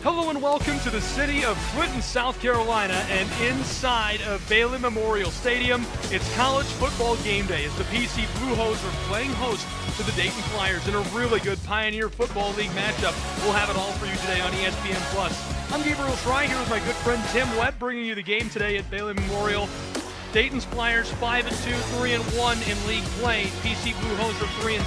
Hello and welcome to the city of Clinton, South Carolina, and inside of Bailey Memorial Stadium, it's college football game day as the PC Blue Hose are playing host to the Dayton Flyers in a really good Pioneer Football League matchup. We'll have it all for you today on ESPN+. I'm Gabriel Schray here with my good friend Tim Webb, bringing you the game today at Bailey Memorial. Dayton's Flyers 5-2, 3-1 in league play. PC Blue Hose are 3-6,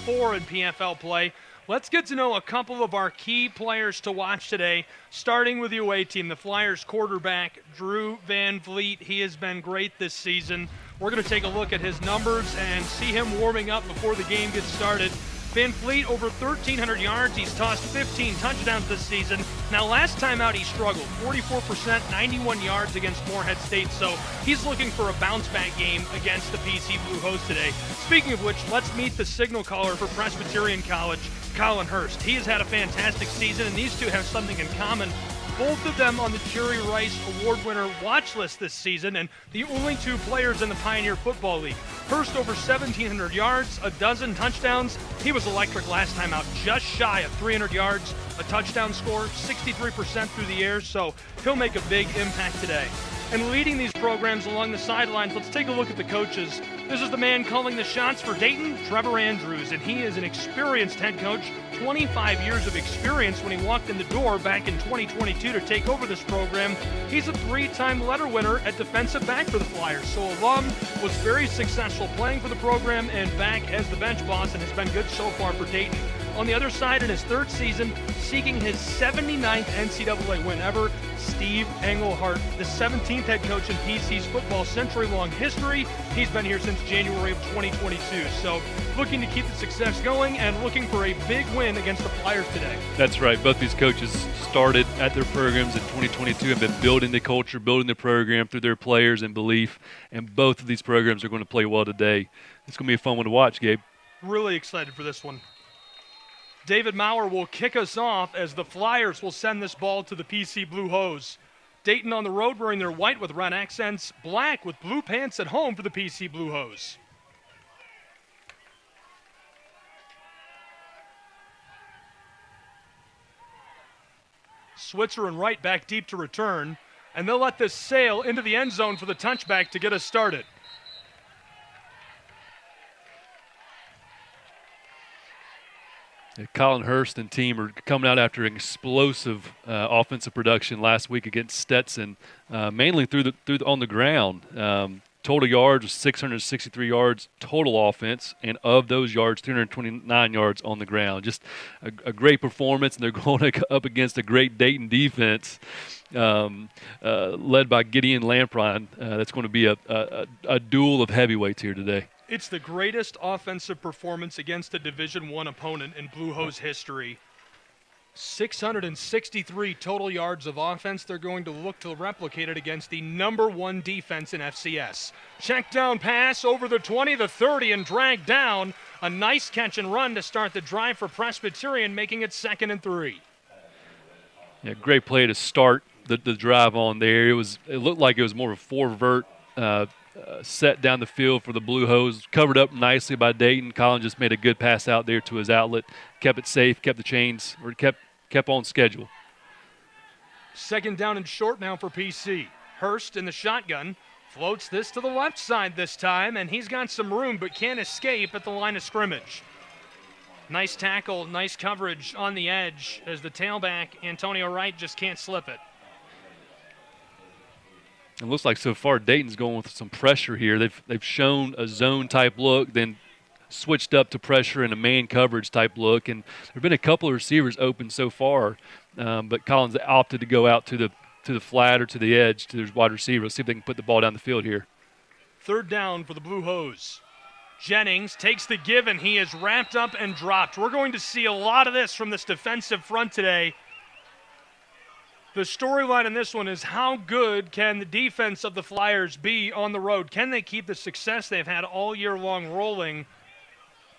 1-4 in PFL play. Let's get to know a couple of our key players to watch today, starting with the away team, the Flyers quarterback, Drew Van Vliet. He has been great this season. We're going to take a look at his numbers and see him warming up before the game gets started. Van Vliet over 1,300 yards. He's tossed 15 touchdowns this season. Now, last time out, he struggled. 44%, 91 yards against Morehead State. So he's looking for a bounce-back game against the PC Blue Hose today. Speaking of which, let's meet the signal caller for Presbyterian College, Colin Hurst. He has had a fantastic season, and these two have something in common. Both of them on the Jerry Rice Award winner watch list this season, and the only two players in the Pioneer Football League. Hurst over 1,700 yards, a dozen touchdowns. He was electric last time out, just shy of 300 yards, a touchdown score, 63% through the air, so he'll make a big impact today. And leading these programs along the sidelines, let's take a look at the coaches. This is the man calling the shots for Dayton, Trevor Andrews, and he is an experienced head coach, 25 years of experience when he walked in the door back in 2022 to take over this program. He's a three-time letter winner at defensive back for the Flyers, so alum, was very successful playing for the program and back as the bench boss, and has been good so far for Dayton. On the other side, in his third season, seeking his 79th NCAA win ever, Steve Englehart, the 17th head coach in PC's football century-long history. He's been here since January of 2022. So looking to keep the success going and looking for a big win against the Flyers today. That's right. Both these coaches started at their programs in 2022 and been building the culture, building the program through their players and belief. And both of these programs are going to play well today. It's going to be a fun one to watch, Gabe. Really excited for this one. David Maurer will kick us off as the Flyers will send this ball to the PC Blue Hose. Dayton on the road wearing their white with red accents, black with blue pants at home for the PC Blue Hose. Switzer and Wright back deep to return, and they'll let this sail into the end zone for the touchback to get us started. Colin Hurst and team are coming out after an explosive offensive production last week against Stetson, mainly on the ground. Total yards was 663 yards total offense, and of those yards, 329 yards on the ground. Just a great performance, and they're going up against a great Dayton defense led by Gideon Lamprine. That's going to be a duel of heavyweights here today. It's the greatest offensive performance against a Division I opponent in Blue Hose history. 663 total yards of offense. They're going to look to replicate it against the number one defense in FCS. Check down pass over the 20, the 30, and dragged down. A nice catch and run to start the drive for Presbyterian, making it 2nd and 3. Yeah, great play to start the drive on there. It looked like it was more of a four-vert set down the field for the Blue Hose, covered up nicely by Dayton. Colin just made a good pass out there to his outlet, kept it safe, kept the chains, or kept on schedule. 2nd down and short now for PC. Hurst in the shotgun, floats this to the left side this time, and he's got some room but can't escape at the line of scrimmage. Nice tackle, nice coverage on the edge as the tailback, Antonio Wright, just can't slip it. It looks like so far Dayton's going with some pressure here. They've shown a zone-type look, then switched up to pressure and a man coverage type look. And there have been a couple of receivers open so far, but Collins opted to go out to the flat or to the edge to their wide receiver. Let's see if they can put the ball down the field here. 3rd down for the Blue Hose. Jennings takes the give, and he is wrapped up and dropped. We're going to see a lot of this from this defensive front today. The storyline in this one is how good can the defense of the Flyers be on the road? Can they keep the success they've had all year long rolling?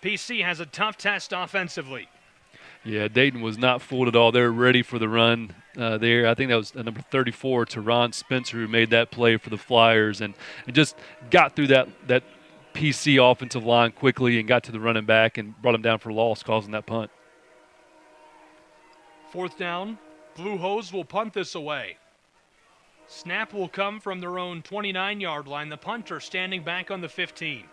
PC has a tough test offensively. Yeah, Dayton was not fooled at all. They're ready for the run there. I think that was number 34, Teron Spencer, who made that play for the Flyers and just got through that PC offensive line quickly and got to the running back and brought him down for loss, causing that punt. 4th down Blue Hose will punt this away. Snap will come from their own 29-yard line. The punter standing back on the 15.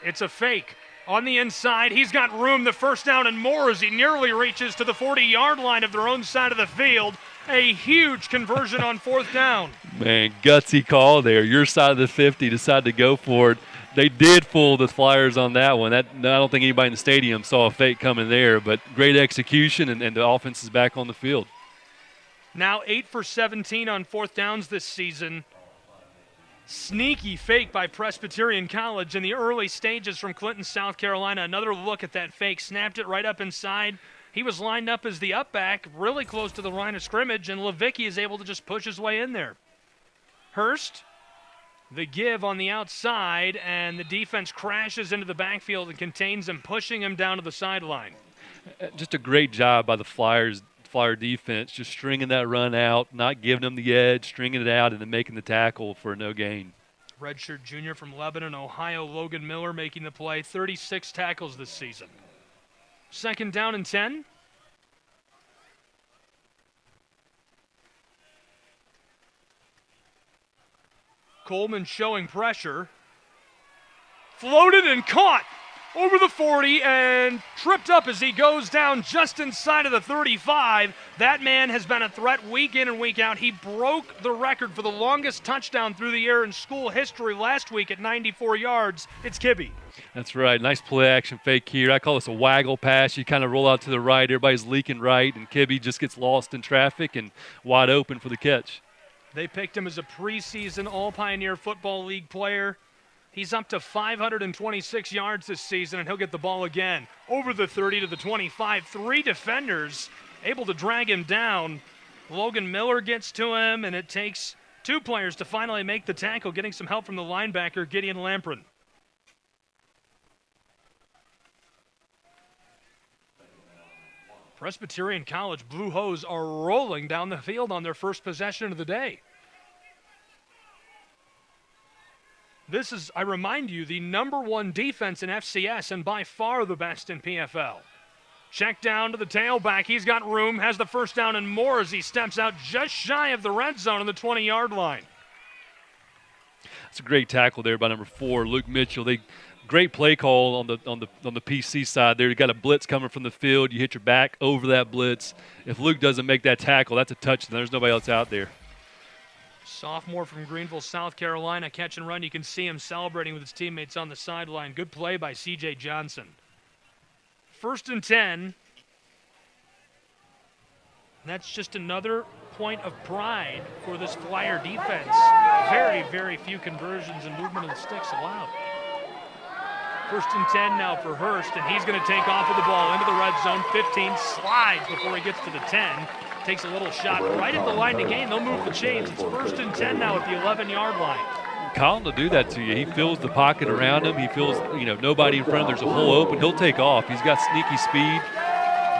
It's a fake. On the inside, he's got room. The first down and more as he nearly reaches to the 40-yard line of their own side of the field. A huge conversion on fourth down. Man, gutsy call there. Your side of the 50 decided to go for it. They did fool the Flyers on that one. I don't think anybody in the stadium saw a fake coming there, but great execution, and the offense is back on the field. Now 8 for 17 on fourth downs this season. Sneaky fake by Presbyterian College in the early stages from Clinton, South Carolina. Another look at that fake. Snapped it right up inside. He was lined up as the up back, really close to the line of scrimmage, and Levicki is able to just push his way in there. Hurst, the give on the outside, and the defense crashes into the backfield and contains him, pushing him down to the sideline. Just a great job by the Flyer defense, just stringing that run out, not giving them the edge, stringing it out, and then making the tackle for no gain. Redshirt junior from Lebanon, Ohio, Logan Miller making the play. 36 tackles this season. Second down and 10. Coleman showing pressure. Floated and caught over the 40 and tripped up as he goes down just inside of the 35. That man has been a threat week in and week out. He broke the record for the longest touchdown through the air in school history last week at 94 yards. It's Kibbe. That's right. Nice play action fake here. I call this a waggle pass. You kind of roll out to the right. Everybody's leaking right, and Kibbe just gets lost in traffic and wide open for the catch. They picked him as a preseason All-Pioneer Football League player. He's up to 526 yards this season, and he'll get the ball again. Over the 30 to the 25. 3 defenders able to drag him down. Logan Miller gets to him, and it takes 2 players to finally make the tackle, getting some help from the linebacker, Gideon Lamprin. Presbyterian College Blue Hose are rolling down the field on their first possession of the day. This is, I remind you, the #1 defense in FCS and by far the best in PFL. Check down to the tailback. He's got room, has the first down and more as he steps out just shy of the red zone on the 20-yard line. It's a great tackle there by number 4, Luke Mitchell. Great play call on the PC side there. You got a blitz coming from the field. You hit your back over that blitz. If Luke doesn't make that tackle, that's a touchdown. There's nobody else out there. Sophomore from Greenville, South Carolina, catch and run. You can see him celebrating with his teammates on the sideline. Good play by C.J. Johnson. First and 10. That's just another point of pride for this Flyer defense. Very, very few conversions and movement of the sticks allowed. First and 10 now for Hurst, and he's going to take off with the ball into the red zone. 15, slides before he gets to the 10. Takes a little shot right at the line to gain. They'll move the chains. It's first and 10 now at the 11-yard line. Collin will do that to you. He feels the pocket around him. He feels, nobody in front of him. There's a hole open. He'll take off. He's got sneaky speed,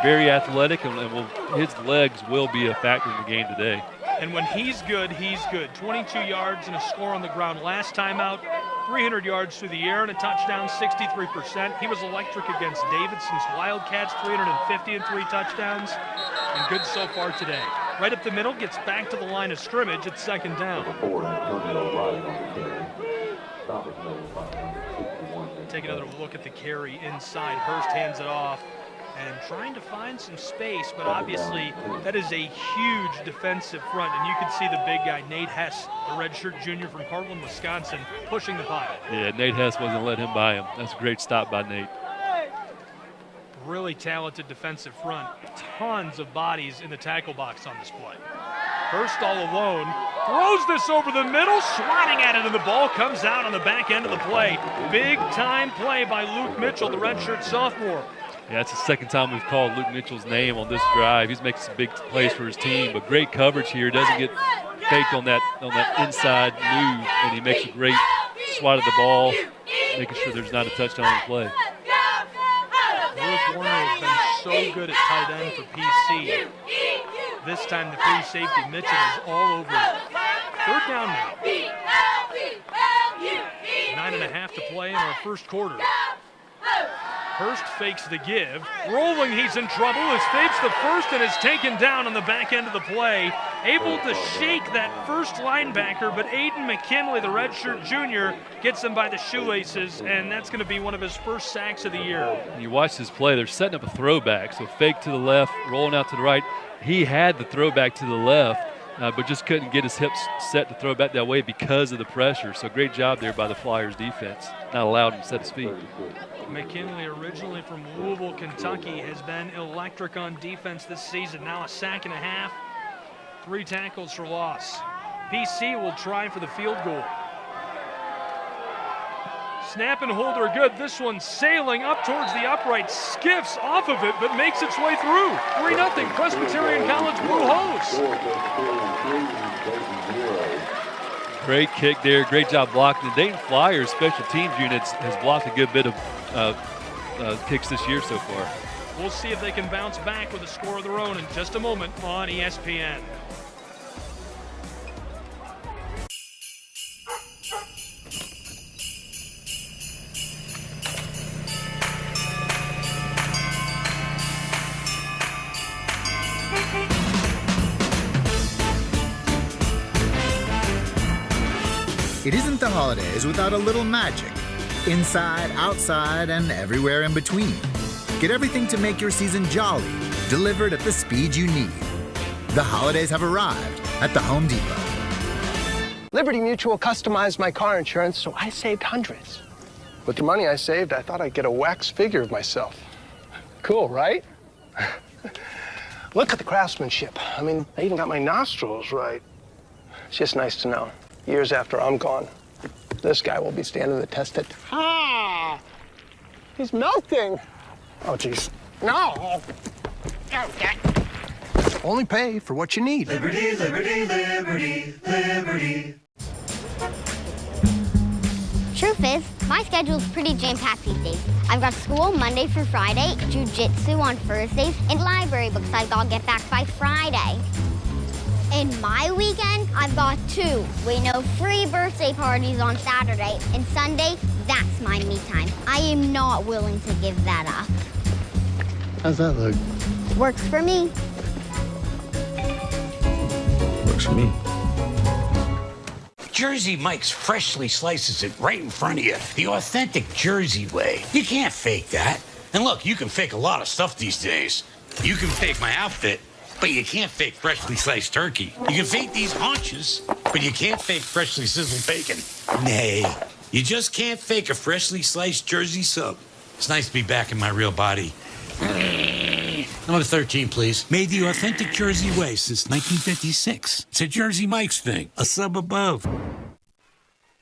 very athletic, and his legs will be a factor in the game today. And when he's good, he's good. 22 yards and a score on the ground last time out. 300 yards through the air and a touchdown, 63%. He was electric against Davidson's Wildcats, 350 and 3 touchdowns. And good so far today. Right up the middle, gets back to the line of scrimmage. It's second down. Take another look at the carry inside. Hurst hands it off and trying to find some space, but obviously that is a huge defensive front, and you can see the big guy, Nate Hess, the redshirt junior from Heartland, Wisconsin, pushing the pile. Yeah, Nate Hess wasn't letting him by him. That's a great stop by Nate. Really talented defensive front. Tons of bodies in the tackle box on display. Hurst all alone, throws this over the middle, swatting at it, and the ball comes out on the back end of the play. Big time play by Luke Mitchell, the redshirt sophomore. Yeah, it's the second time we've called Luke Mitchell's name on this drive. He's making some big plays for his team, but great coverage here. Doesn't get faked on that inside move, and he makes a great swat at the ball, making sure there's not a touchdown on the play. Lewis Warner has been so good at tight end for PC. This time the free safety Mitchell is all over it. Third down now. 9.5 to play in our first quarter. Hurst fakes the give. Rolling, he's in trouble. Escapes the first and is taken down on the back end of the play. Able to shake that first linebacker, but Aiden McKinley, the redshirt junior, gets him by the shoelaces, and that's going to be one of his first sacks of the year. You watch this play, they're setting up a throwback. So fake to the left, rolling out to the right. He had the throwback to the left, but just couldn't get his hips set to throw back that way because of the pressure. So great job there by the Flyers defense. Not allowed him to set his feet. McKinley, originally from Louisville, Kentucky, has been electric on defense this season. Now a sack and a half, 3 tackles for loss. PC will try for the field goal. Snap and hold are good. This one sailing up towards the upright, skiffs off of it, but makes its way through. 3-0 Presbyterian College Blue Hose. Great kick there. Great job blocking. The Dayton Flyers special teams units has blocked a good bit of kicks this year so far. We'll see if they can bounce back with a score of their own in just a moment on ESPN. It isn't the holidays without a little magic. Inside, outside, and everywhere in between. Get everything to make your season jolly, delivered at the speed you need. The holidays have arrived at the Home Depot. Liberty Mutual customized my car insurance, so I saved hundreds. With the money I saved, I thought I'd get a wax figure of myself. Cool, right? Look at the craftsmanship. I mean, I even got my nostrils right. It's just nice to know. Years after I'm gone, this guy will be standing the test of time. He's melting. Oh, geez. No. Okay. Only pay for what you need. Liberty, liberty, liberty, liberty. Truth is, my schedule's pretty jam-packed these days. I've got school Monday through Friday, jiu-jitsu on Thursdays, and library books I've got to get back by Friday. In my weekend, I've got 2. We know 3 birthday parties on Saturday, and Sunday, that's my me time. I am not willing to give that up. How's that look? Works for me. Works for me. Jersey Mike's freshly slices it right in front of you. The authentic Jersey way. You can't fake that. And look, you can fake a lot of stuff these days. You can fake my outfit, but you can't fake freshly sliced turkey. You can fake these haunches, but you can't fake freshly sizzled bacon. Nay, you just can't fake a freshly sliced Jersey sub. It's nice to be back in my real body. Number 13, please. Made the authentic Jersey way since 1956. It's a Jersey Mike's thing. A sub above.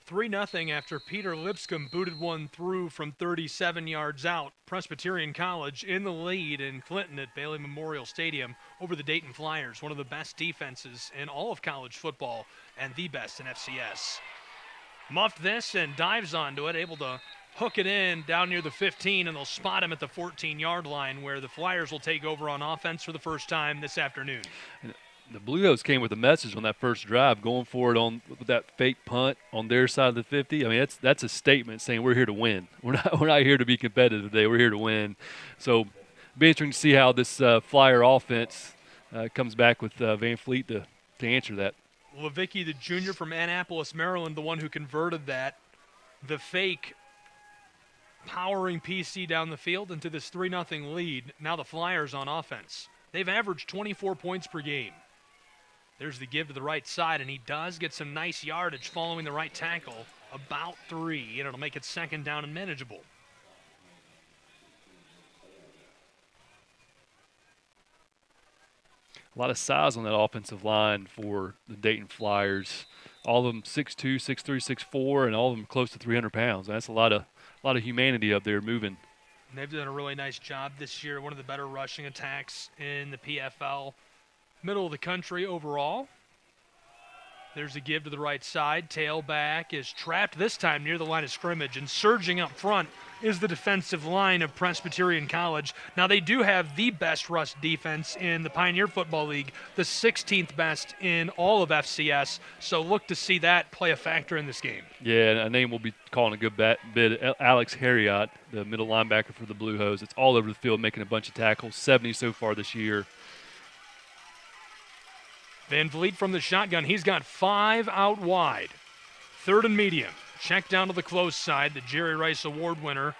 3-0 after Peter Lipscomb booted one through from 37 yards out. Presbyterian College in the lead in Clinton at Bailey Memorial Stadium over the Dayton Flyers, one of the best defenses in all of college football and the best in FCS. Muffed this and dives onto it, able to hook it in down near the 15, and they'll spot him at the 14-yard line where the Flyers will take over on offense for the first time this afternoon. The Blue Hose came with a message on that first drive, going for it on with that fake punt on their side of the 50. I mean, that's a statement saying we're here to win. We're not here to be competitive today. We're here to win. So, it'll be interesting to see how this Flyer offense comes back with Van Fleet to answer that. Levicki, the junior from Annapolis, Maryland, the one who converted that, the fake, powering PC down the field into this 3-0 lead. Now the Flyers on offense. They've averaged 24 points per game. There's the give to the right side, and he does get some nice yardage following the right tackle, about 3, and it'll make it second down and manageable. A lot of size on that offensive line for the Dayton Flyers. All of them 6'2", 6'3", 6'4", and all of them close to 300 pounds. That's a lot of humanity up there moving. And they've done a really nice job this year. One of the better rushing attacks in the PFL. Middle of the country overall. There's a give to the right side. Tailback is trapped this time near the line of scrimmage, and surging up front is the defensive line of Presbyterian College. Now, they do have the best rush defense in the Pioneer Football League, the 16th best in all of FCS, so look to see that play a factor in this game. Yeah, and a name we'll be calling a good bit, Alex Harriott, the middle linebacker for the Blue Hose. It's all over the field making a bunch of tackles, 70 so far this year. Van Vliet from the shotgun. He's got 5 out wide. 3rd and medium. Check down to the close side. The Jerry Rice Award winner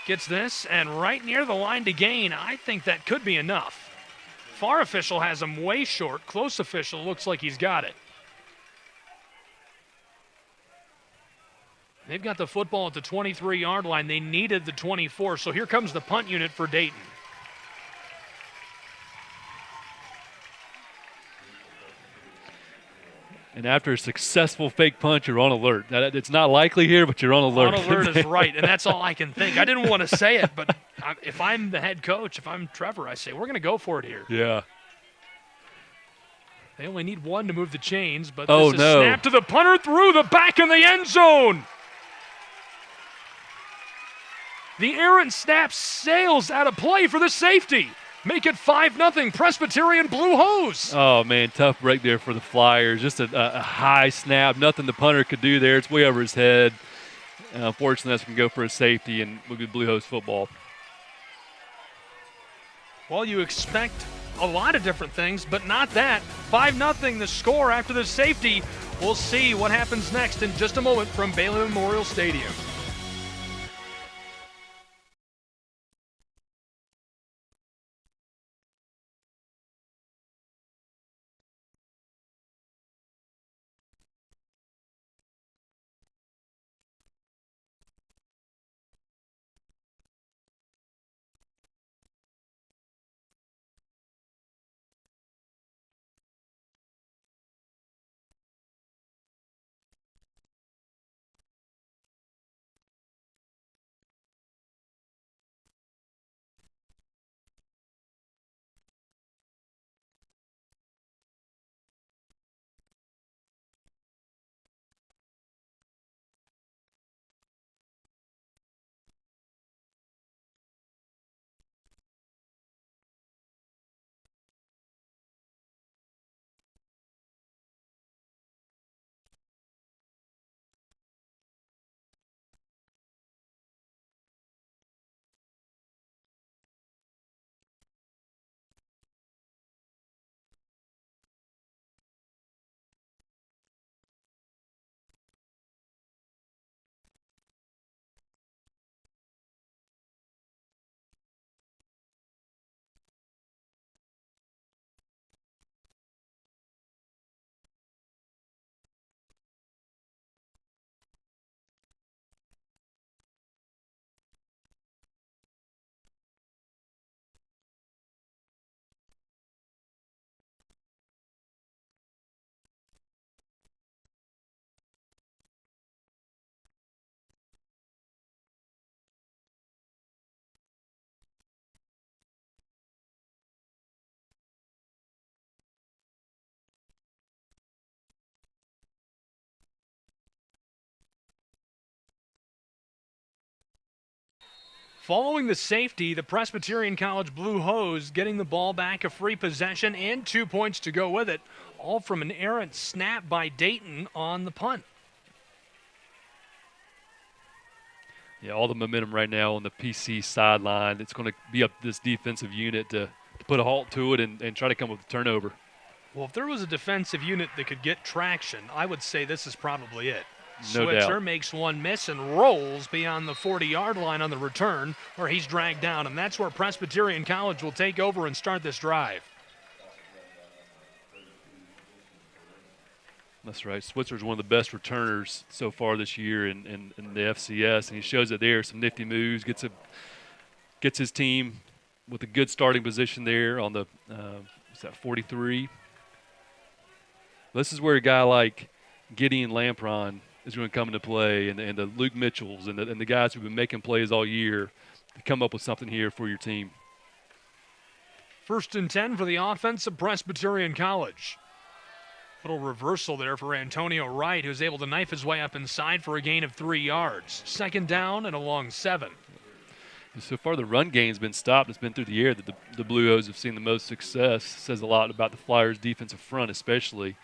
gets this, and right near the line to gain. I think that could be enough. Far official has him way short. Close official looks like he's got it. They've got the football at the 23-yard line. They needed the 24, so here comes the punt unit for Dayton. And after a successful fake punt, you're on alert. It's not likely here, but you're on alert. On alert is right, and that's all I can think. I didn't want to say it, but if I'm the head coach, if I'm Trevor, I say, we're going to go for it here. Yeah. They only need one to move the chains, but this is snapped to the punter through the back in the end zone. The errant snap sails out of play for the safety. Make it 5-0 Presbyterian Blue Hose. Oh, man, tough break there for the Flyers. Just a high snap. Nothing the punter could do there. It's way over his head. Unfortunately, that's going to go for a safety, and we'll get Blue Hose football. Well, you expect a lot of different things, but not that. 5-0 the score after the safety. We'll see what happens next in just a moment from Bailey Memorial Stadium. Following the safety, the Presbyterian College Blue Hose getting the ball back, a free possession, and 2 points to go with it, all from an errant snap by Dayton on the punt. Yeah, all the momentum right now on the PC sideline. It's going to be up to this defensive unit to put a halt to it and try to come up with a turnover. Well, if there was a defensive unit that could get traction, I would say this is probably it. No Switzer doubt. makes one miss and rolls beyond the 40-yard line on the return, where he's dragged down, and that's where Presbyterian College will take over and start this drive. That's right. Switzer's one of the best returners so far this year in the FCS, and he shows it there. Some nifty moves, gets his team with a good starting position there on the 43. This is where a guy like Gideon Lampron is going to come into play, and the Luke Mitchells and the guys who've been making plays all year to come up with something here for your team. 1st and 10 for the offense of Presbyterian College. Little reversal there for Antonio Wright, who's able to knife his way up inside for a gain of 3 yards. Second down and a long 7. So far, the run game's been stopped. It's been through the air that the Blue Hose have seen the most success. Says a lot about the Flyers' defensive front, especially.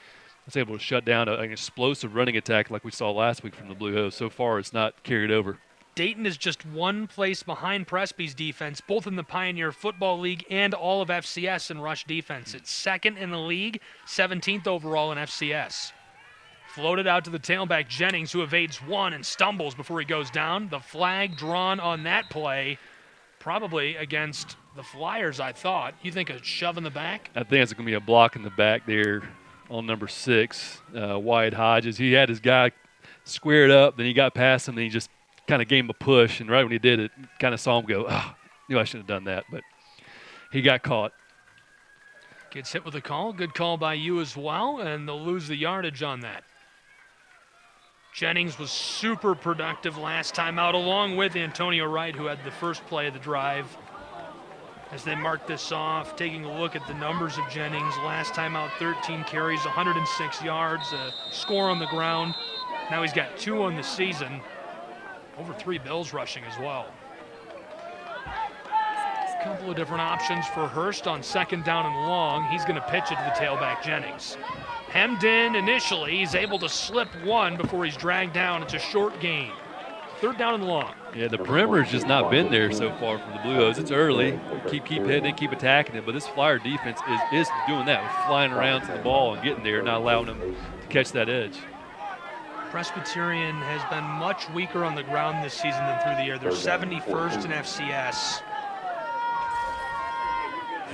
It's able to shut down an explosive running attack like we saw last week from the Blue Hose. So far, it's not carried over. Dayton is just one place behind Presby's defense, both in the Pioneer Football League and all of FCS in rush defense. It's second in the league, 17th overall in FCS. Floated out to the tailback Jennings, who evades one and stumbles before he goes down. The flag drawn on that play, probably against the Flyers, I thought. You think a shove in the back? I think it's going to be a block in the back there on number 6, Wyatt Hodges. He had his guy squared up, then he got past him, and he just kind of gave him a push, and right when he did it, kind of saw him go, knew I shouldn't have done that, but he got caught. Gets hit with a call. Good call by you as well, and they'll lose the yardage on that. Jennings was super productive last time out, along with Antonio Wright, who had the first play of the drive. As they mark this off, taking a look at the numbers of Jennings, last time out 13 carries, 106 yards, a score on the ground. Now he's got 2 on the season. Over 3 Bills rushing as well. A couple of different options for Hurst on second down and long. He's going to pitch it to the tailback Jennings. Hemmed in initially. He's able to slip one before he's dragged down. It's a short gain. Third down and long. Yeah, the perimeter's just not been there so far from the Blue Hose. It's early. Keep hitting it, keep attacking it. But this Flyer defense is doing that, flying around to the ball and getting there, not allowing them to catch that edge. Presbyterian has been much weaker on the ground this season than through the air. They're 71st in FCS.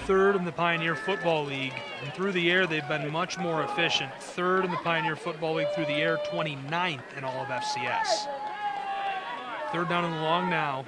3rd in the Pioneer Football League. And through the air, they've been much more efficient. 3rd in the Pioneer Football League through the air, 29th in all of FCS. Third down and long now.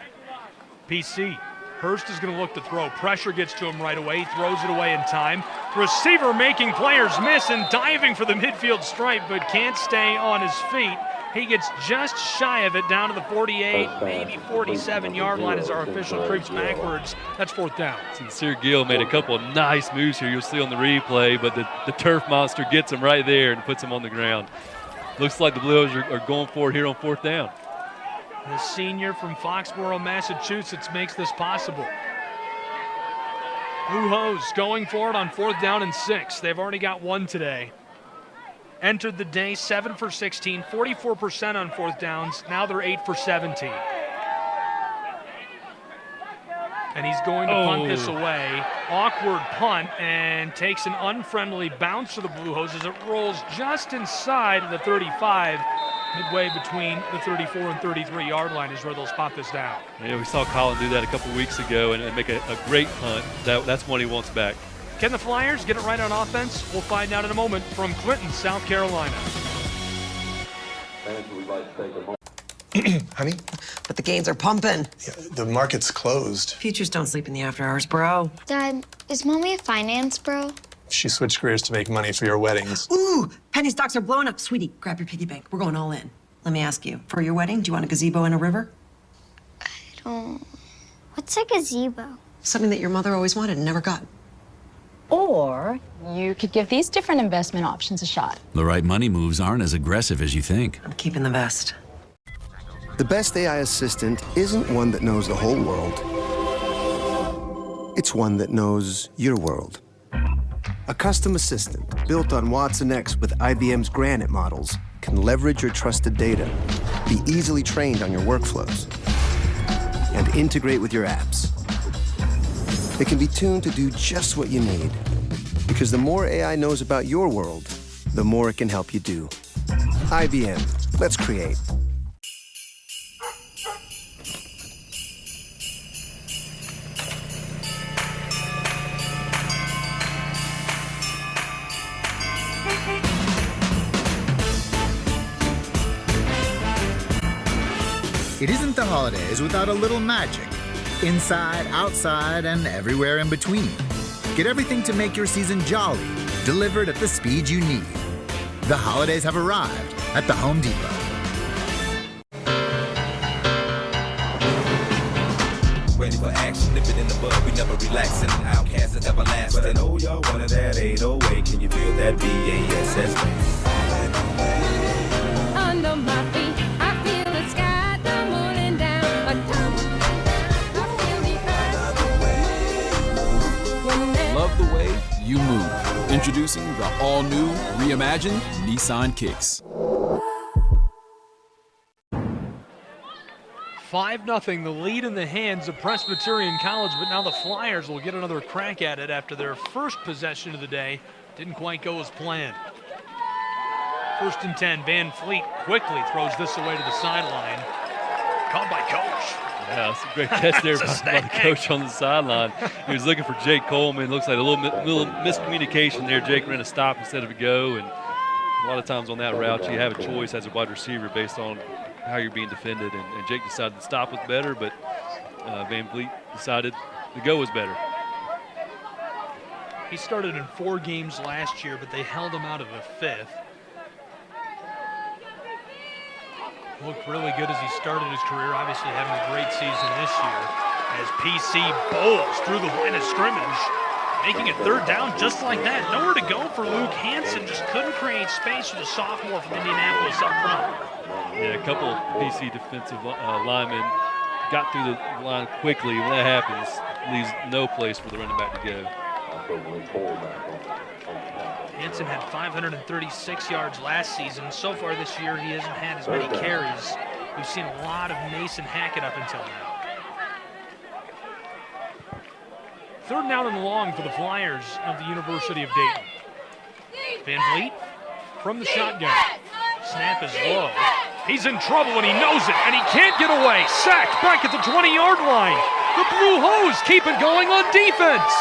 PC. Hurst is going to look to throw. Pressure gets to him right away. He throws it away in time. Receiver making players miss and diving for the midfield stripe, but can't stay on his feet. He gets just shy of it down to the 48, maybe 47-yard line as our official creeps backwards. That's 4th down. Sincere Gill made a couple of nice moves here. You'll see on the replay, but the turf monster gets him right there and puts him on the ground. Looks like the Blues are going for it here on 4th down. The senior from Foxborough, Massachusetts makes this possible. Blue Hose going for it on 4th down and 6. They've already got 1 today. Entered the day 7 for 16, 44% on 4th downs. Now they're 8 for 17. And he's going to punt this away. Awkward punt, and takes an unfriendly bounce to the Blue Hose as it rolls just inside of the 35. Midway between the 34 and 33-yard line is where they'll spot this down. Yeah, we saw Colin do that a couple weeks ago and make a great punt. That's what he wants back. Can the Flyers get it right on offense? We'll find out in a moment from Clinton, South Carolina. Honey? But the gains are pumping. Yeah, the market's closed. Futures don't sleep in the after hours, bro. Dad, is Mommy a finance bro? She switched careers to make money for your weddings. Ooh, penny stocks are blowing up. Sweetie, grab your piggy bank. We're going all in. Let me ask you, for your wedding, do you want a gazebo in a river? I don't... What's a gazebo? Something that your mother always wanted and never got. Or you could give these different investment options a shot. The right money moves aren't as aggressive as you think. I'm keeping the best. The best AI assistant isn't one that knows the whole world. It's one that knows your world. A custom assistant built on Watson X with IBM's Granite models can leverage your trusted data, be easily trained on your workflows, and integrate with your apps. It can be tuned to do just what you need, because the more AI knows about your world, the more it can help you do. IBM, let's create. It isn't the holidays without a little magic. Inside, outside, and everywhere in between. Get everything to make your season jolly, delivered at the speed you need. The holidays have arrived at the Home Depot. Ready for action, nip it in the bud, we never relax, and outcast is everlasting. But I know y'all wanted that 808, can you feel that BASS band. Under my feet, I feel the sky tumbling down. Love the way you move. Introducing the all-new, reimagined Nissan Kicks. 5-0, the lead in the hands of Presbyterian College, but now the Flyers will get another crack at it after their first possession of the day didn't quite go as planned. 1st and 10, Van Fleet quickly throws this away to the sideline. Caught by Coach. Yeah, it's a great catch there by the coach on the sideline. He was looking for Jake Coleman. Looks like a little miscommunication there. Jake ran a stop instead of a go, and a lot of times on that route you have a choice as a wide receiver based on how you're being defended, and Jake decided the stop was better, but Van Vliet decided the go was better. He started in 4 games last year, but they held him out of the 5th. Looked really good as he started his career, obviously having a great season this year, as PC bowls through the line of scrimmage, making it 3rd down just like that. Nowhere to go for Luke Hansen, just couldn't create space for the sophomore from Indianapolis up front. Yeah, a couple PC defensive linemen got through the line quickly. When that happens, leaves no place for the running back to go. Hansen had 536 yards last season. So far this year, he hasn't had as many carries. We've seen a lot of Mason Hackett up until now. 3rd down and long for the Flyers of the University of Dayton. Van Vliet from the shotgun. Snap is low. He's in trouble and he knows it, and he can't get away. Sacked back at the 20-yard line. The Blue Hose keep it going on defense.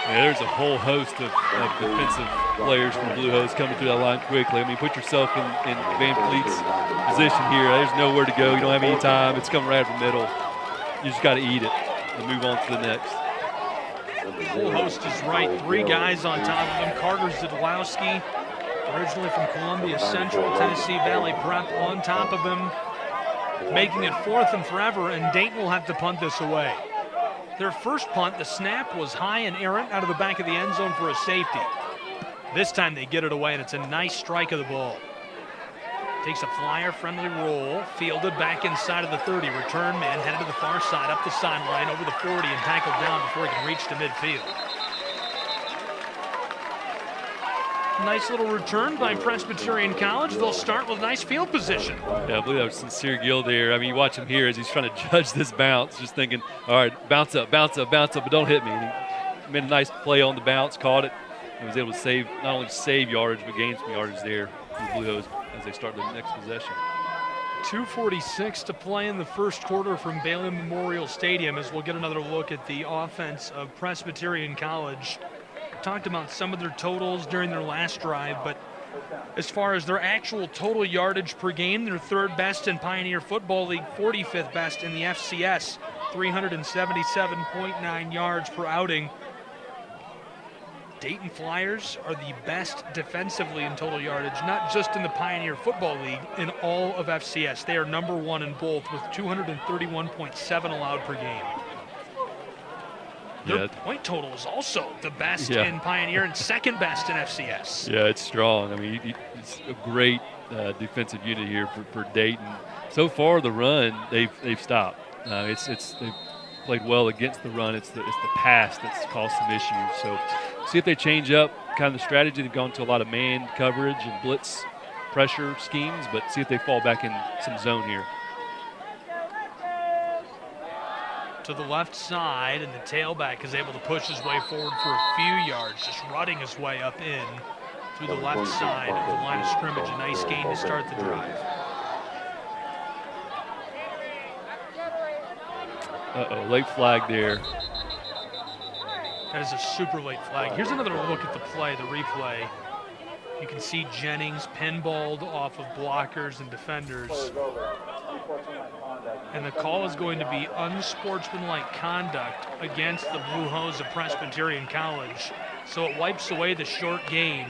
Yeah, there's a whole host of defensive players from Blue Hose coming through that line quickly. I mean, put yourself in Van Vliet's position here. There's nowhere to go. You don't have any time. It's coming right from the middle. You just got to eat it and move on to the next. Full host is right. 3 guys on top of him. Carter Zidlowski, originally from Columbia Central, Tennessee Valley Prep, on top of him, making it 4th and forever, and Dayton will have to punt this away. Their first punt, the snap was high and errant out of the back of the end zone for a safety. This time they get it away, and it's a nice strike of the ball. Takes a Flyer-friendly roll, fielded back inside of the 30. Return man headed to the far side, up the sideline, over the 40, and tackled down before he can reach to midfield. Nice little return by Presbyterian College. They'll start with nice field position. Yeah, I believe that was Sincere Gill there. I mean, you watch him here as he's trying to judge this bounce, just thinking, all right, bounce up, but don't hit me. And he made a nice play on the bounce, caught it, and was able to save, not only save yardage, but gain some yardage there for the Blue Hose as they start their next possession. 2:46 to play in the first quarter from Bailey Memorial Stadium, as we'll get another look at the offense of Presbyterian College. Talked about some of their totals during their last drive, but as far as their actual total yardage per game, they're 3rd best in Pioneer Football League, 45th best in the FCS, 377.9 yards per outing. Dayton Flyers are the best defensively in total yardage, not just in the Pioneer Football League, in all of FCS. They are number 1 in both with 231.7 allowed per game. Their point total is also the best in Pioneer and 2nd best in FCS. Yeah, it's strong. I mean, it's a great defensive unit here for Dayton. So far, the run they've stopped. They've played well against the run. It's the pass that's caused some issues. So see if they change up kind of the strategy. They've gone to a lot of man coverage and blitz pressure schemes, but see if they fall back in some zone here. To the left side, and the tailback is able to push his way forward for a few yards, just running his way up in through the left side of the line of scrimmage. A nice gain to start the drive. Late flag there. That is a super late flag. Here's another look at the play, the replay. You can see Jennings pinballed off of blockers and defenders. And the call is going to be unsportsmanlike conduct against the Blue Hose of Presbyterian College. So it wipes away the short gain,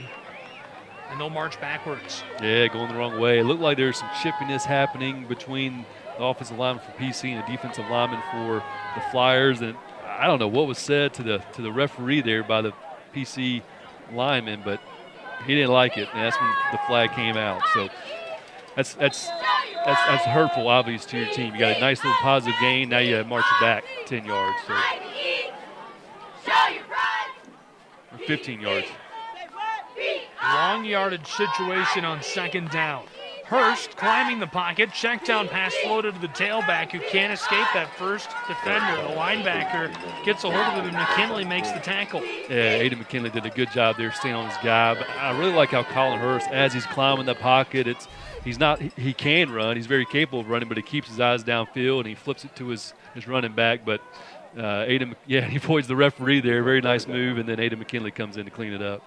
and they'll march backwards. Yeah, going the wrong way. It looked like there's some chippiness happening between the offensive lineman for PC and the defensive lineman for the Flyers. And I don't know what was said to the referee there by the PC lineman, but he didn't like it, and that's when the flag came out. So that's hurtful, obvious, to your team. You got a nice little positive gain. Now you march it back 10 yards. So. Or 15 yards. Long yardage situation on second down. Hurst climbing the pocket, check down pass floated to the tailback who can't escape that first defender. The linebacker gets a hold of him and McKinley makes the tackle. Yeah, Aiden McKinley did a good job there staying on his guy. But I really like how Colin Hurst, as he's climbing the pocket, he can run. He's very capable of running, but he keeps his eyes downfield and he flips it to his running back. But Aiden, he avoids the referee there. Very nice move, and then Aiden McKinley comes in to clean it up.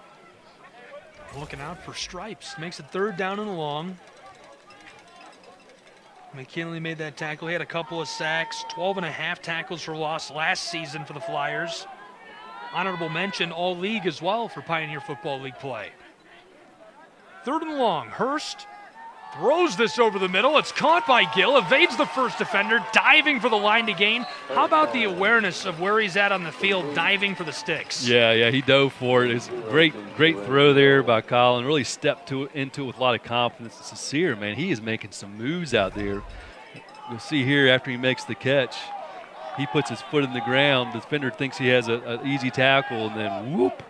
Looking out for stripes. Makes it third down and long. McKinley made that tackle. He had a couple of sacks, 12.5 tackles for loss last season for the Flyers. Honorable mention all league as well for Pioneer Football League play. Third and long. Hurst throws this over the middle. It's caught by Gill, evades the first defender, diving for the line to gain. How about the awareness of where he's at on the field, diving for the sticks? Yeah, he dove for it. It's a great throw there by Colin. Really stepped into it with a lot of confidence. Sincere, man, he is making some moves out there. You'll see here after he makes the catch, he puts his foot in the ground. The defender thinks he has an easy tackle, and then whoop,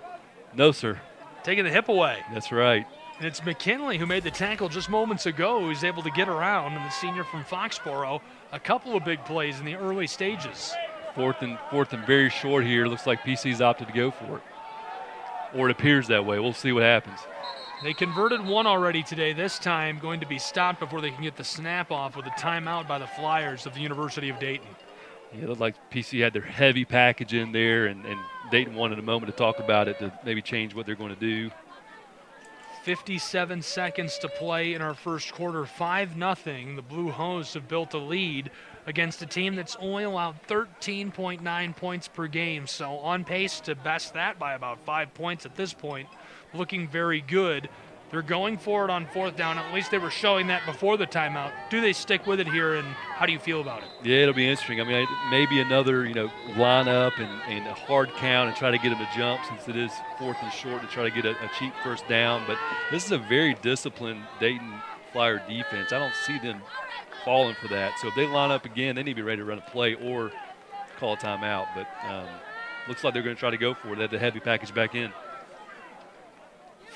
no, sir. Taking the hip away. That's right. And it's McKinley who made the tackle just moments ago who's able to get around, and the senior from Foxborough, a couple of big plays in the early stages. Fourth and very short here. Looks like PC's opted to go for it. Or it appears that way. We'll see what happens. They converted one already today, this time going to be stopped before they can get the snap off with a timeout by the Flyers of the University of Dayton. Yeah, it looked like PC had their heavy package in there, and Dayton wanted a moment to talk about it to maybe change what they're going to do. 57 seconds to play in our first quarter, 5-0. The Blue Hose have built a lead against a team that's only allowed 13.9 points per game, so on pace to best that by about 5 points at this point. Looking very good. They're going for it on fourth down. At least they were showing that before the timeout. Do they stick with it here, and how do you feel about it? Yeah, it'll be interesting. I mean, maybe another, line up and a hard count and try to get them to jump, since it is fourth and short, to try to get a cheap first down. But this is a very disciplined Dayton Flyer defense. I don't see them falling for that. So if they line up again, they need to be ready to run a play or call a timeout. But looks like they're going to try to go for it. They had the heavy package back in.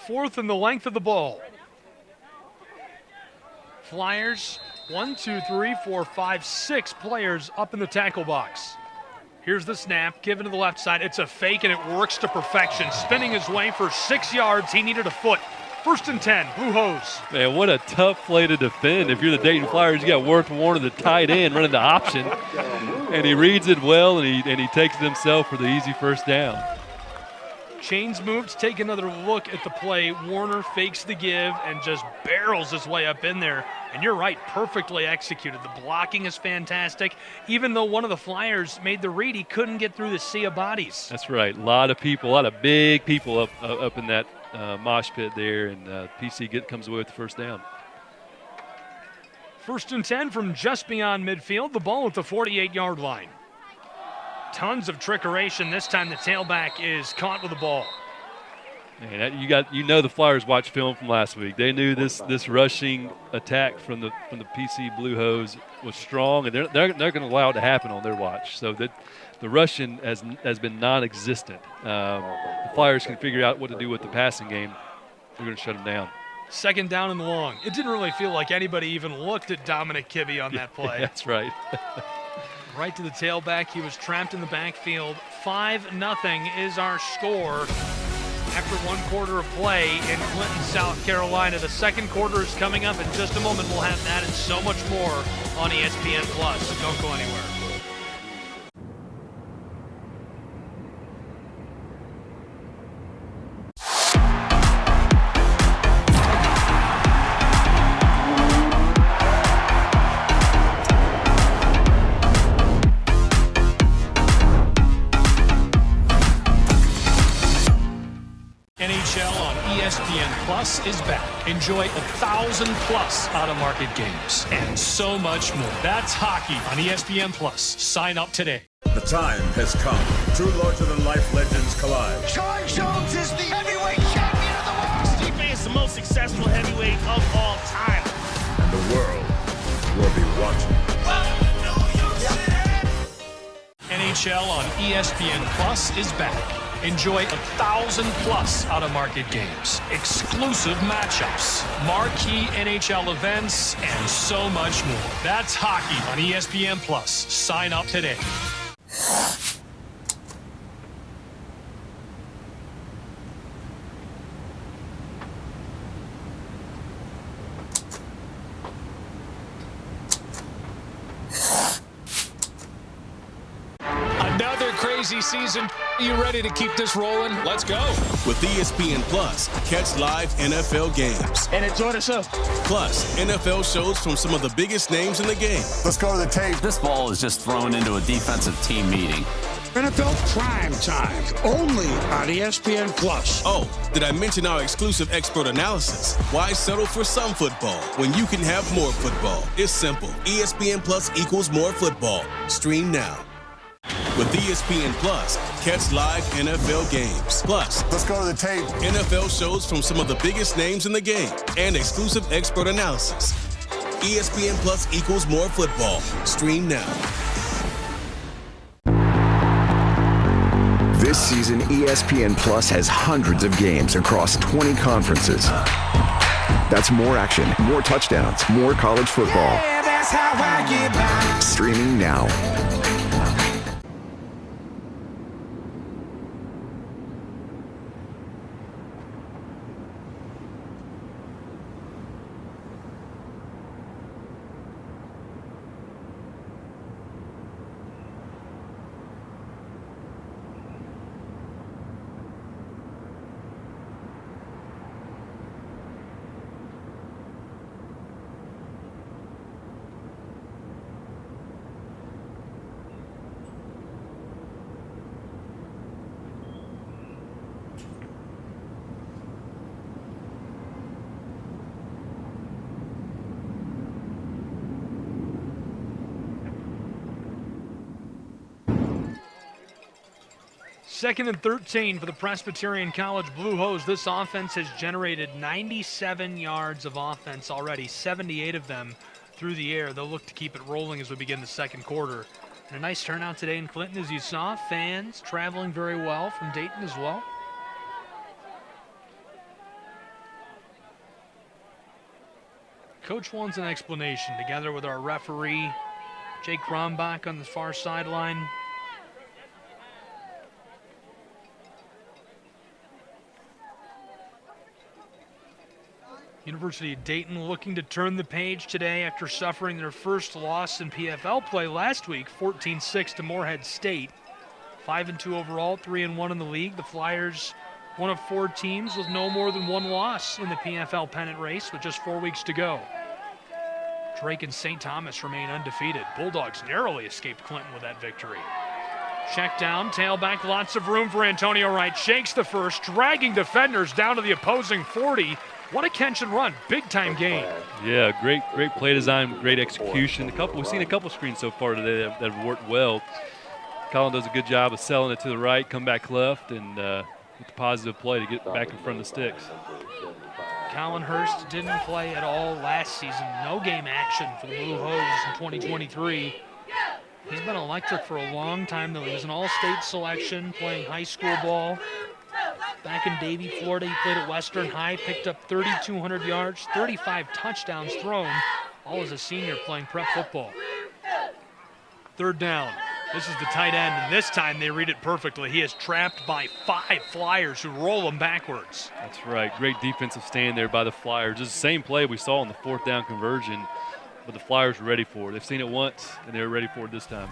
Fourth and the length of the ball. Flyers, 1, 2, 3, 4, 5, 6 players up in the tackle box. Here's the snap, given to the left side. It's a fake, and it works to perfection. Spinning his way for 6 yards. He needed a foot. First and 10, Blue Hose. Man, what a tough play to defend. If you're the Dayton Flyers, you got Worth Warner, the tight end, running the option. And he reads it well, and he takes it himself for the easy first down. Chains moved to take another look at the play. Warner fakes the give and just barrels his way up in there. And you're right, perfectly executed. The blocking is fantastic. Even though one of the Flyers made the read, he couldn't get through the sea of bodies. That's right. A lot of people, a lot of big people up in that mosh pit there, and PC comes away with the first down. First and 10 from just beyond midfield. The ball at the 48-yard line. Tons of trickeration. This time the tailback is caught with the ball. Man, the Flyers watched film from last week. They knew this rushing attack from the PC Blue Hose was strong, and they're going to allow it to happen on their watch. So that the rushing has been non-existent. The Flyers can figure out what to do with the passing game. They're going to shut them down. Second down and long. It didn't really feel like anybody even looked at Dominic Kibbe on that play. That's right. Right to the tailback. He was trapped in the backfield. 5-0 is our score after one quarter of play in Clinton, South Carolina. The second quarter is coming up in just a moment. We'll have that and so much more on ESPN+. So don't go anywhere. NHL on ESPN Plus is back. Enjoy 1,000+ out-of-market games and so much more. That's hockey on ESPN Plus. Sign up today. The time has come. Two larger-than-life legends collide. Troy Jones is the heavyweight champion. NHL on ESPN Plus is back. Enjoy 1,000+ out-of-market games, exclusive matchups, marquee NHL events, and so much more. That's hockey on ESPN Plus. Sign up today. Another crazy season. Are you ready to keep this rolling? Let's go. With ESPN Plus, catch live NFL games. And enjoy the show. Plus, NFL shows from some of the biggest names in the game. Let's go to the tape. This ball is just thrown into a defensive team meeting. NFL Prime Time, only on ESPN Plus. Oh, did I mention our exclusive expert analysis? Why settle for some football when you can have more football? It's simple. ESPN Plus equals more football. Stream now. With ESPN Plus, catch live NFL games. Plus, let's go to the tape. NFL shows from some of the biggest names in the game and exclusive expert analysis. ESPN Plus equals more football. Stream now. This season, ESPN Plus has hundreds of games across 20 conferences. That's more action, more touchdowns, more college football. Yeah, that's how I get by. Streaming now. Second and 13 for the Presbyterian College Blue Hose. This offense has generated 97 yards of offense already, 78 of them through the air. They'll look to keep it rolling as we begin the second quarter. And a nice turnout today in Clinton, as you saw. Fans traveling very well from Dayton as well. Coach wants an explanation together with our referee, Jake Rombach, on the far sideline. University of Dayton looking to turn the page today after suffering their first loss in PFL play last week, 14-6 to Morehead State. 5-2 overall, 3-1 in the league. The Flyers, one of 4 teams with no more than 1 loss in the PFL pennant race with just 4 weeks to go. Drake and St. Thomas remain undefeated. Bulldogs narrowly escaped Clinton with that victory. Check down, tailback, lots of room for Antonio Wright. Shakes the first, dragging defenders down to the opposing 40. What a catch and run, big-time game. Yeah, great play design, great execution. We've seen a couple screens so far today that have worked well. Colin does a good job of selling it to the right, come back left, and with the positive play to get back in front of the sticks. Colin Hurst didn't play at all last season. No game action for the Blue Hose in 2023. He's been electric for a long time, though. He was an all-state selection playing high school ball. Back in Davie, Florida, he played at Western High, picked up 3,200 yards, 35 touchdowns thrown, all as a senior playing prep football. Third down. This is the tight end, and this time they read it perfectly. He is trapped by 5 Flyers who roll him backwards. That's right. Great defensive stand there by the Flyers. It's the same play we saw in the 4th down conversion, but the Flyers were ready for it. They've seen it once, and they're ready for it this time.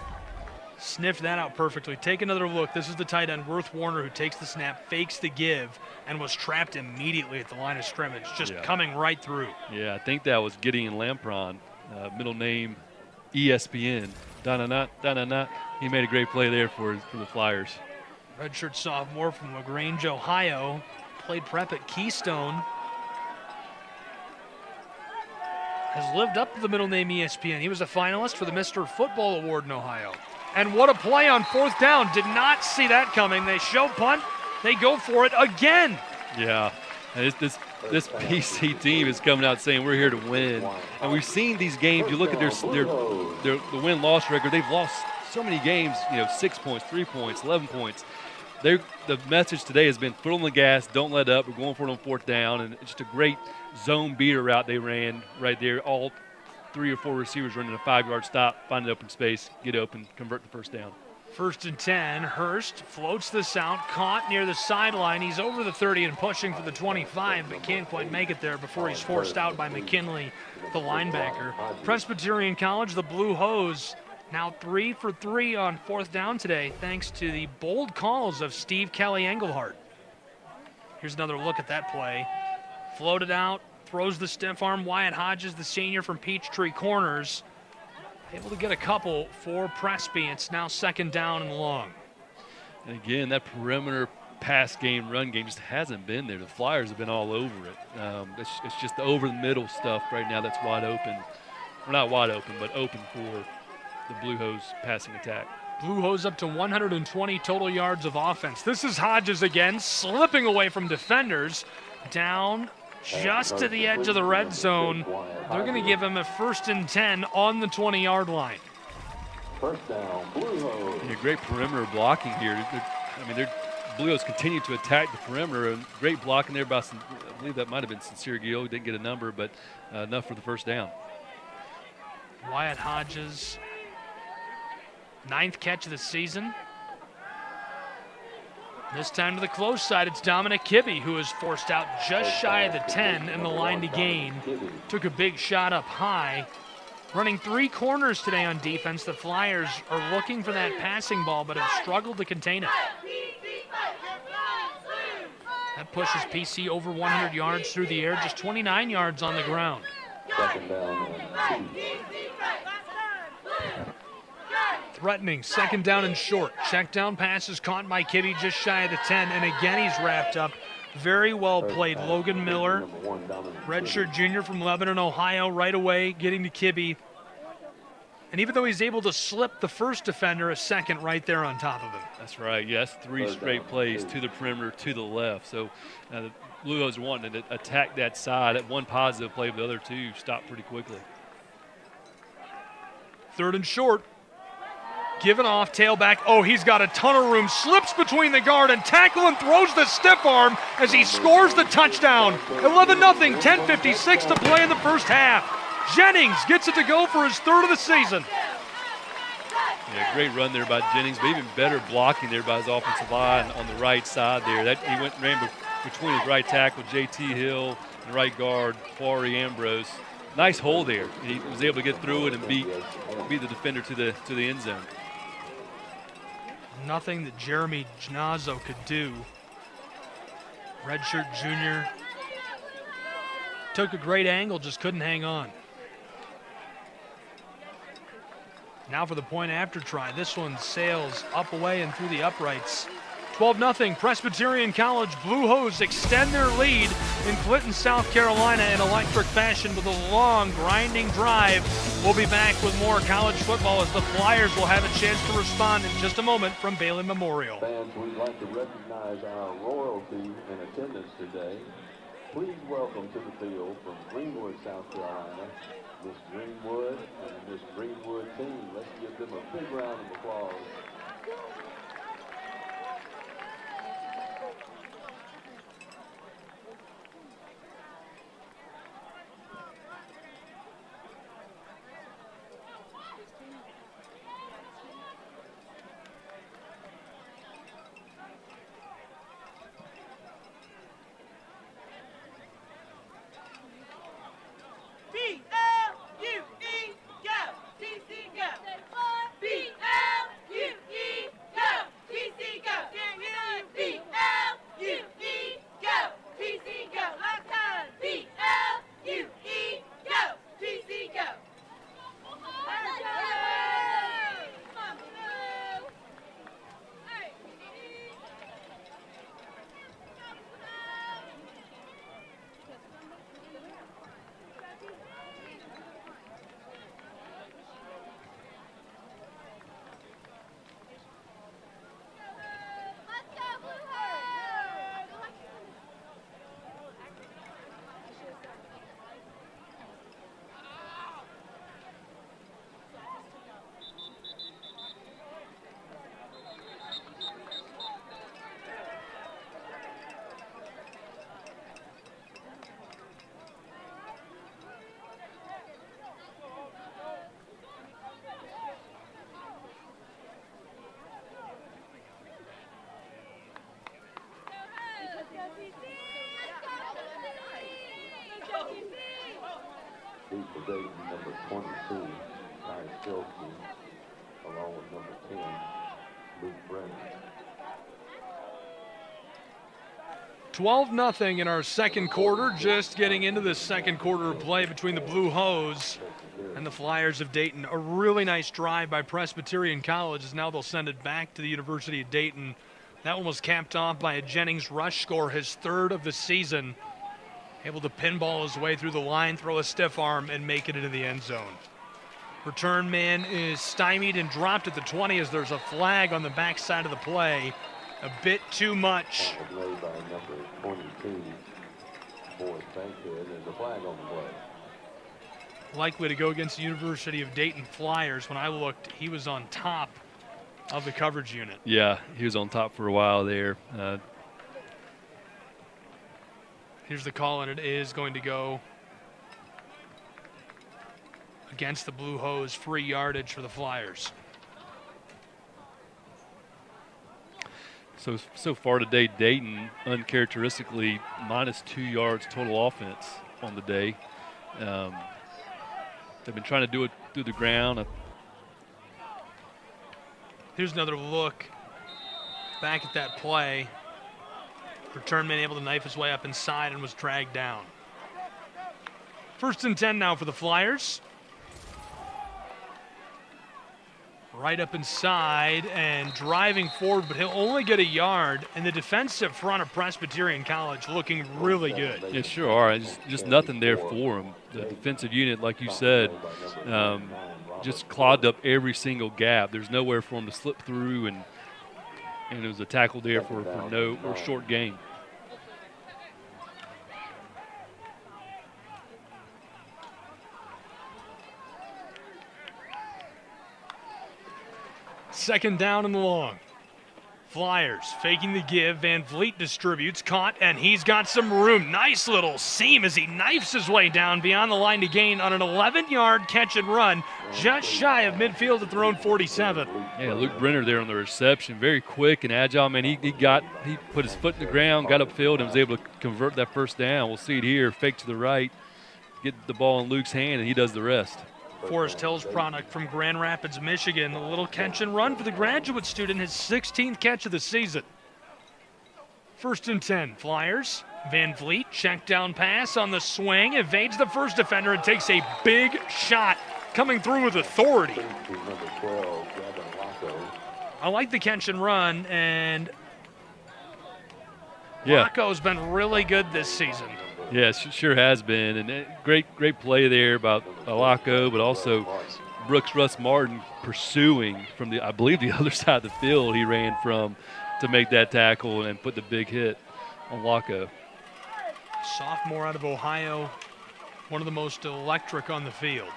Sniffed that out perfectly. Take another look. This is the tight end, Worth Warner, who takes the snap, fakes the give, and was trapped immediately at the line of scrimmage, just coming right through. Yeah, I think that was Gideon Lampron, middle name ESPN. Da-na-na. He made a great play there for the Flyers. Redshirt sophomore from LaGrange, Ohio, played prep at Keystone. Has lived up to the middle name ESPN. He was a finalist for the Mr. Football Award in Ohio. And what a play on 4th down. Did not see that coming. They show punt. They go for it again. Yeah. And this PC team is coming out saying we're here to win. And we've seen these games. You look at their the win-loss record. They've lost so many games, 6 points, 3 points, 11 points. The message today has been foot on the gas, don't let up. We're going for it on fourth down, and it's just a great zone beater route they ran right there. All 3 or 4 receivers running a 5-yard stop, find an open space, get open, convert the first down. 1st and 10. Hurst floats this out, caught near the sideline. He's over the 30 and pushing for the 25, but can't quite make it there before he's forced out by McKinley, the linebacker. Presbyterian College, the Blue Hose, now 3 for 3 on fourth down today, thanks to the bold calls of Steve Kelly Engelhardt. Here's another look at that play. Floated out, throws the stiff arm. Wyatt Hodges, the senior from Peachtree Corners, able to get a couple for Presby. It's now 2nd down and long. And again, that perimeter pass game, run game just hasn't been there. The Flyers have been all over it. It's just the over-the-middle stuff right now that's wide open. Well, not wide open, but open for the Blue Hose passing attack. Blue Hose up to 120 total yards of offense. This is Hodges again, slipping away from defenders. Down just to the edge of the red zone. They're going to give him a 1st and 10 on the 20-yard line. First down, Blue Hose. Yeah, great perimeter blocking here. Blue Hose continue to attack the perimeter, and great blocking there by, I believe that might have been Sincere Gill. Didn't get a number, but enough for the first down. Wyatt Hodges, 9th catch of the season. This time to the close side, it's Dominic Kibbe, who is forced out just shy of the 10 and the line to gain. Took a big shot up high. Running 3 corners today on defense. The Flyers are looking for that passing ball, but have struggled to contain it. That pushes PC over 100 yards through the air, just 29 yards on the ground. 2nd down and 2. Threatening, 2nd down and short. Check down passes caught by Kibbe just shy of the 10, and again he's wrapped up. Very well played. Logan Miller, redshirt junior from Lebanon, Ohio, right away getting to Kibbe. And even though he's able to slip the first defender, a second right there on top of him. That's right. Yes, 3 straight plays to the perimeter, to the left. So the Blue Hose are wanting to attack that side. At one positive play, but the other 2 stopped pretty quickly. 3rd and short. Given off, tailback. Oh, he's got a ton of room. Slips between the guard and tackle and throws the stiff arm as he scores the touchdown. 11-0, 10:56 to play in the first half. Jennings gets it to go for his 3rd of the season. Yeah, great run there by Jennings, but even better blocking there by his offensive line on the right side there. He ran between his right tackle, J.T. Hill, and right guard, Quarry Ambrose. Nice hole there. He was able to get through it and beat the defender to the end zone. Nothing that Jeremy Gnazzo could do. Redshirt junior. Took a great angle, just couldn't hang on. Now for the point after try. This one sails up, away, and through the uprights. 12-0, Presbyterian College. Blue Hose extend their lead in Clinton, South Carolina in electric fashion with a long, grinding drive. We'll be back with more college football as the Flyers will have a chance to respond in just a moment from Bailey Memorial. Fans, we'd like to recognize our royalty in attendance today. Please welcome to the field from Greenwood, South Carolina, Miss Greenwood and the Miss Greenwood team. Let's give them a big round of applause. B-L-U-E, go! TC, go! B-L-U-E. Deep for Dayton, number 22, Ty Stilsky, along with number 10, Luke Brennan. 12-0 in our second quarter, just getting into the second quarter of play between the Blue Hose and the Flyers of Dayton. A really nice drive by Presbyterian College, as now they'll send it back to the University of Dayton. That one was capped off by a Jennings rush score, his third of the season. Able to pinball his way through the line, throw a stiff arm, and make it into the end zone. Return man is stymied and dropped at the 20 as there's a flag on the backside of the play. A bit too much. That was made by number 22, Boris Bankhead. There's a flag on the play. Likely to go against the University of Dayton Flyers. When I looked, he was on top of the coverage unit. Yeah, he was on top for a while there. Here's the call, and it is going to go against the Blue Hose. Free yardage for the Flyers. So far today, Dayton uncharacteristically -2 yards total offense on the day. They've been trying to do it through the ground. Here's another look back at that play. Return man able to knife his way up inside and was dragged down. 1st and 10 now for the Flyers. Right up inside and driving forward, but he'll only get a yard. And the defensive front of Presbyterian College looking really good. Yeah, sure are. Just nothing there for him. The defensive unit, like you said, just clogged up every single gap. There's nowhere for him to slip through, and it was a tackle there for no or short gain. Second down and long. Flyers faking the give. Van Vliet distributes, caught, and he's got some room. Nice little seam as he knifes his way down beyond the line to gain on an 11-yard catch and run, just shy of midfield at their own 47. Yeah, Luke Brenner there on the reception, very quick and agile. Man, he put his foot in the ground, got upfield, and was able to convert that first down. We'll see it here. Fake to the right, get the ball in Luke's hand, and he does the rest. Forrest Hill's product from Grand Rapids, Michigan. A little catch and run for the graduate student, his 16th catch of the season. 1st and 10, Flyers. Van Vliet, check down pass on the swing, evades the first defender and takes a big shot, coming through with authority. I like the catch and run, and Rocco's been really good this season. Yeah, sure has been, and great play there about Alaco, but also Brooks Russ Martin pursuing from I believe the other side of the field he ran from to make that tackle and put the big hit on Alaco. Sophomore out of Ohio, one of the most electric on the field.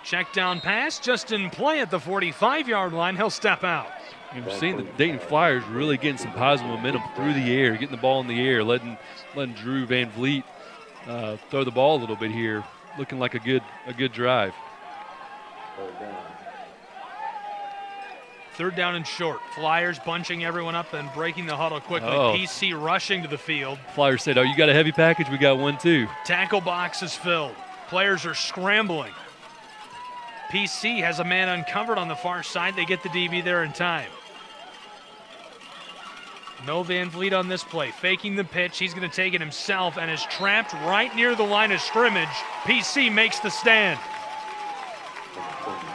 Check down pass, just in play at the 45-yard line. He'll step out. You've seen the Dayton Flyers really getting some positive momentum through the air, getting the ball in the air, letting Drew Van Vliet throw the ball a little bit here, looking like a good drive. 3rd down and short. Flyers bunching everyone up and breaking the huddle quickly. Oh. PC rushing to the field. Flyers said, "Oh, you got a heavy package? We got one too." Tackle box is filled. Players are scrambling. PC has a man uncovered on the far side. They get the DB there in time. No Van Vliet on this play. Faking the pitch. He's going to take it himself and is trapped right near the line of scrimmage. PC makes the stand.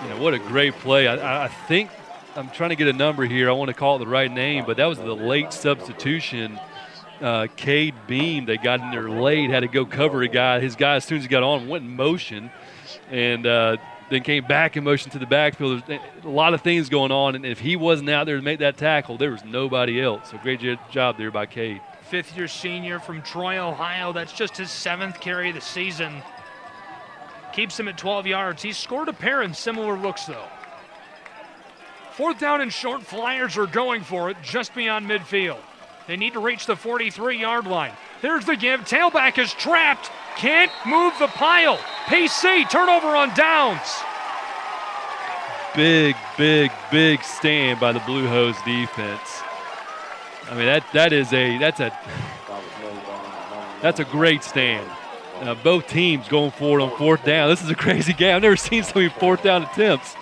Yeah, what a great play. I think I'm trying to get a number here. I want to call it the right name, but that was the late substitution. Cade Beam, they got in there late, had to go cover a guy. His guy, as soon as he got on, went in motion, and then came back in motion to the backfield. There's a lot of things going on, and if he wasn't out there to make that tackle, there was nobody else. So great job there by Cade. 5th-year senior from Troy, Ohio. That's just his 7th carry of the season. Keeps him at 12 yards. He's scored a pair in similar looks, though. 4th down and short. Flyers are going for it just beyond midfield. They need to reach the 43-yard line. There's the give. Tailback is trapped. Can't move the pile. PC, turnover on downs. Big stand by the Blue Hose defense. I mean, that's a great stand. both teams going for it on fourth down. This is a crazy game. I've never seen so many fourth down attempts.